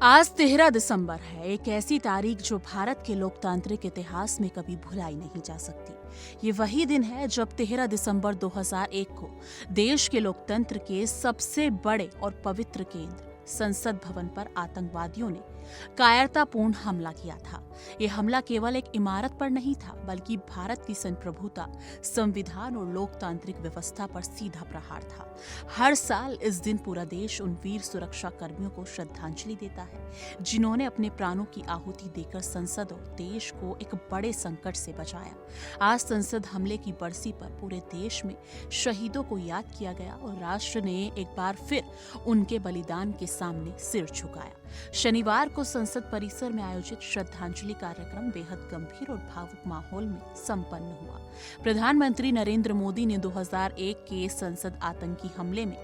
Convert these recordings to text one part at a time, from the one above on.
आज 13 दिसंबर है, एक ऐसी तारीख जो भारत के लोकतांत्रिक इतिहास में कभी भुलाई नहीं जा सकती। ये वही दिन है जब 13 दिसंबर 2001 को देश के लोकतंत्र के सबसे बड़े और पवित्र केंद्र संसद भवन पर आतंकवादियों ने कायरतापूर्ण हमला किया था। ये हमला केवल एक इमारत पर नहीं था, बल्कि भारत की संप्रभुता, संविधान और लोकतांत्रिक व्यवस्था पर सीधा प्रहार था। हर साल इस दिन पूरा देश उन वीर सुरक्षा कर्मियों को श्रद्धांजलि देता है, जिन्होंने अपने प्राणों की आहुति देकर संसद और देश को एक बड़े संकट से बचाया। आज संसद हमले की बरसी पर पूरे देश में शहीदों को याद किया गया और राष्ट्र ने एक बार फिर उनके बलिदान के सामने सिर झुकाया। शनिवार को संसद परिसर में आयोजित श्रद्धांजलि कार्यक्रम बेहद गंभीर और भावुक माहौल में संपन्न हुआ। प्रधानमंत्री नरेंद्र मोदी ने 2001 के संसद आतंकी हमले में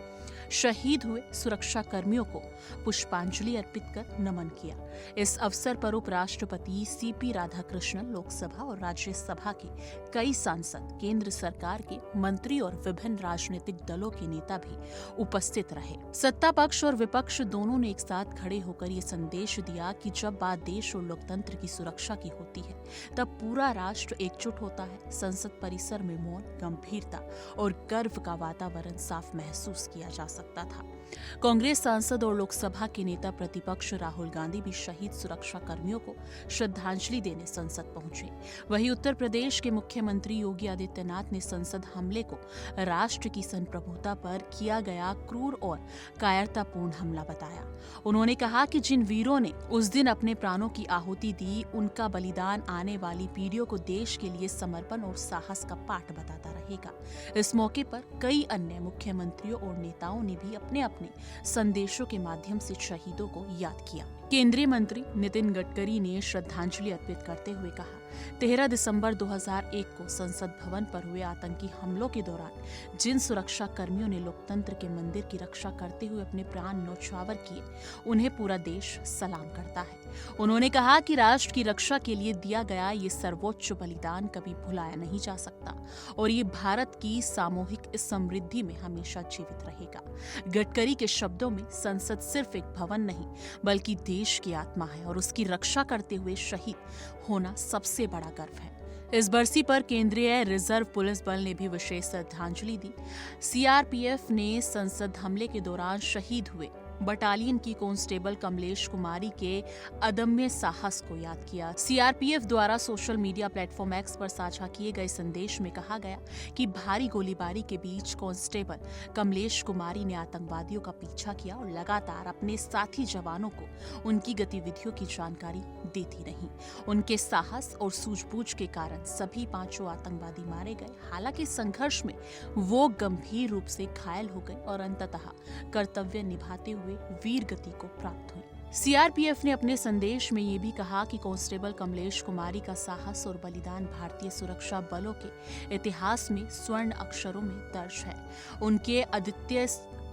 शहीद हुए सुरक्षा कर्मियों को पुष्पांजलि अर्पित कर नमन किया। इस अवसर पर उपराष्ट्रपति सीपी राधाकृष्णन, लोकसभा और राज्यसभा के कई सांसद, केंद्र सरकार के मंत्री और विभिन्न राजनीतिक दलों के नेता भी उपस्थित रहे। सत्ता पक्ष और विपक्ष दोनों ने एक साथ खड़े होकर ये संदेश दिया कि जब बात देश और लोकतंत्र की सुरक्षा की होती है, तब पूरा राष्ट्र एकजुट होता है। संसद परिसर में मौन, गंभीरता और गर्व का वातावरण साफ महसूस किया जा सकता था। कांग्रेस सांसद और लोकसभा के नेता प्रतिपक्ष राहुल गांधी भी शहीद सुरक्षा कर्मियों को श्रद्धांजलि देने संसद पहुंचे। वहीं उत्तर प्रदेश के मुख्यमंत्री योगी आदित्यनाथ ने संसद हमले को राष्ट्र की संप्रभुता पर किया गया क्रूर और कायरतापूर्ण हमला बताया। उन्होंने कहा कि जिन वीरों ने उस दिन अपने प्राणों की आहुति दी, उनका बलिदान आने वाली पीढ़ियों को देश के लिए समर्पण और साहस का पाठ बताता रहेगा। इस मौके पर कई अन्य मुख्यमंत्रियों और नेताओं ने भी अपने अपने संदेशों के माध्यम से शहीदों को याद किया। केंद्रीय मंत्री नितिन गडकरी ने श्रद्धांजलि अर्पित करते हुए कहा, 13 दिसंबर 2001 को संसद भवन पर हुए आतंकी हमलों के दौरान जिन सुरक्षा कर्मियों ने लोकतंत्र के मंदिर की रक्षा करते हुए अपने प्राण न्यौछावर किए, उन्हें पूरा देश सलाम करता है। उन्होंने कहा कि राष्ट्र की रक्षा के लिए दिया गया ये सर्वोच्च बलिदान कभी भुलाया नहीं जा सकता और ये भारत की सामूहिक समृद्धि में हमेशा जीवित रहेगा। गडकरी के शब्दों में संसद सिर्फ एक भवन नहीं, बल्कि देश की आत्मा है और उसकी रक्षा करते हुए शहीद होना सबसे बड़ा गर्व है। इस बरसी पर केंद्रीय रिजर्व पुलिस बल ने भी विशेष श्रद्धांजलि दी। सीआरपीएफ ने संसद हमले के दौरान शहीद हुए बटालियन की कांस्टेबल कमलेश कुमारी के अदम्य साहस को याद किया। सीआरपीएफ द्वारा सोशल मीडिया प्लेटफॉर्म एक्स पर साझा किए गए संदेश में कहा गया कि भारी गोलीबारी के बीच कांस्टेबल कमलेश कुमारी ने आतंकवादियों का पीछा किया और लगातार अपने साथी जवानों को उनकी गतिविधियों की जानकारी देती रही। उनके साहस और सूझबूझ के कारण सभी 5 आतंकवादी मारे गए। हालांकि संघर्ष में वो गंभीर रूप से घायल हो गए और अंततः कर्तव्य निभाते हुए वीर गति को प्राप्त हुई। सीआरपीएफ ने अपने संदेश में ये भी कहा कि कांस्टेबल कमलेश कुमारी का साहस और बलिदान भारतीय सुरक्षा बलों के इतिहास में स्वर्ण अक्षरों में दर्ज है। उनके अद्वितीय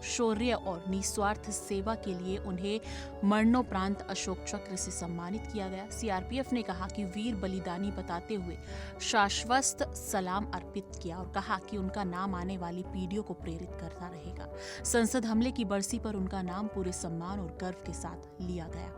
शौर्य और निस्वार्थ सेवा के लिए उन्हें मरणोपरांत अशोक चक्र से सम्मानित किया गया। सीआरपीएफ ने कहा कि वीर बलिदानी बताते हुए शाश्वत सलाम अर्पित किया और कहा कि उनका नाम आने वाली पीढ़ियों को प्रेरित करता रहेगा। संसद हमले की बरसी पर उनका नाम पूरे सम्मान और गर्व के साथ लिया गया।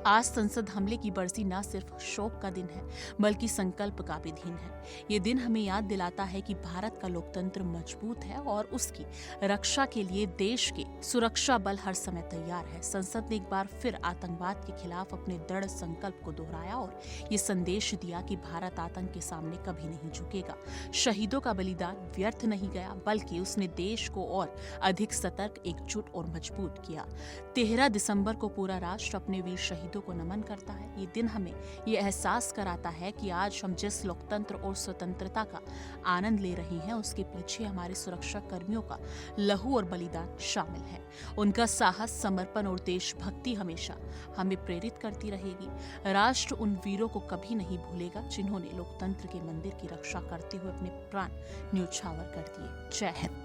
आज संसद हमले की बरसी न सिर्फ शोक का दिन है, बल्कि संकल्प का भी दिन है। ये दिन हमें याद दिलाता है कि भारत का लोकतंत्र मजबूत है और उसकी रक्षा के लिए देश के सुरक्षा बल हर समय तैयार है। संसद ने एक बार फिर आतंकवाद के खिलाफ अपने दृढ़ संकल्प को दोहराया और ये संदेश दिया कि भारत आतंक के सामने कभी नहीं झुकेगा। शहीदों का बलिदान व्यर्थ नहीं गया, बल्कि उसने देश को और अधिक सतर्क, एकजुट और मजबूत किया। 13 दिसंबर को पूरा राष्ट्र अपने वीर शहीदों को नमन करता है। ये दिन हमें ये एहसास कराता है कि आज हम जिस लोकतंत्र और स्वतंत्रता का आनंद ले रहे हैं, उसके पीछे हमारे सुरक्षा कर्मियों का लहू और बलिदान शामिल है। उनका साहस, समर्पण और देशभक्ति हमेशा हमें प्रेरित करती रहेगी। राष्ट्र उन वीरों को कभी नहीं भूलेगा जिन्होंने लोकतंत्र के मंदिर की रक्षा करते हुए अपने प्राण न्यौछावर कर दिए। जय हिंद।